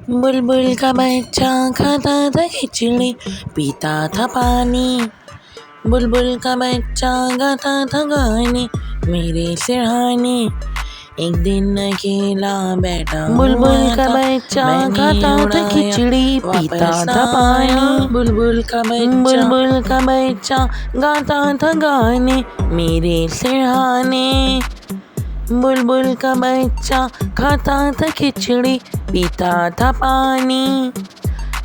बुलबुल का बच्चा खाता था खिचड़ी, पीता था पानी। बुलबुल का बच्चा गाता था गाने मेरे सिरहाने। एक दिन अकेला बैठा बुलबुल का था, बच्चा मैंने खाता था उड़ाया, खिचड़ी, पीता वापस था पानी। बुलबुल का बच्चा बुलबुल का बच्चा गाता था गाने मेरे सिरहाने। बुलबुल का बच्चा खाता था खिचड़ी, पीता था पानी।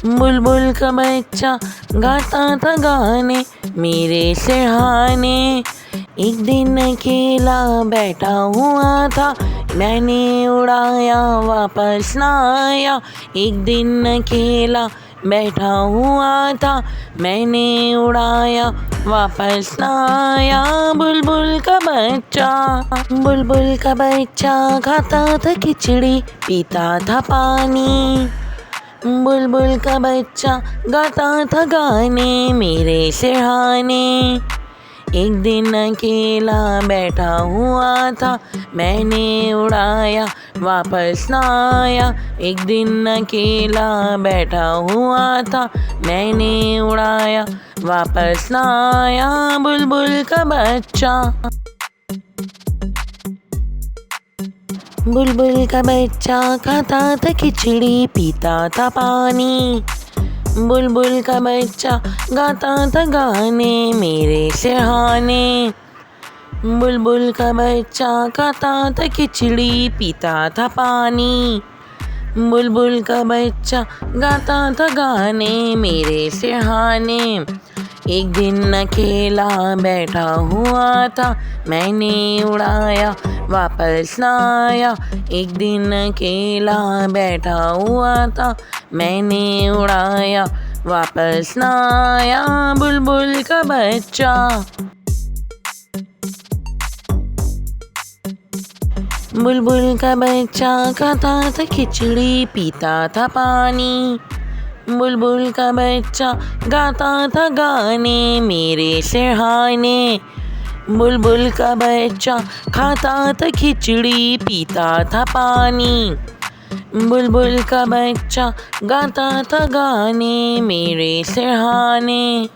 बुलबुल का बच्चा गाता था गाने मेरे सिरहाने। एक दिन अकेला बैठा हुआ था, मैंने उड़ाया वापस ना आया। एक दिन अकेला बैठा हुआ था, मैंने उड़ाया वापस ना आया। बुलबुल का बच्चा खाता था खिचड़ी, पीता था पानी। बुलबुल का बच्चा गाता था गाने मेरे सिरहाने। एक दिन अकेला बैठा हुआ था, मैंने उड़ाया वापस ना आया। एक दिन अकेला बैठा हुआ था, मैंने उड़ाया वापस ना आया। बुलबुल का बच्चा। बुलबुल का बच्चा खाता था खिचड़ी, पीता था पानी। बुलबुल का बच्चा गाता था गाने मेरे सिरहाने। बुलबुल का बच्चा खाता था खिचड़ी, पीता था पानी। बुलबुल का बच्चा गाता था गाने मेरे सिरहाने। एक दिन अकेला बैठा हुआ था, मैंने उड़ाया वापस ना आया। एक दिन अकेला बैठा हुआ था, मैंने उड़ाया वापस ना आया। बुलबुल का बच्चा। बुलबुल का बच्चा खाता था खिचड़ी, पीता था पानी। बुलबुल का बच्चा गाता था गाने मेरे सिरहाने। बुलबुल का बच्चा खाता था खिचड़ी, पीता था पानी। बुलबुल का बच्चा गाता था गाने मेरे सिरहाने।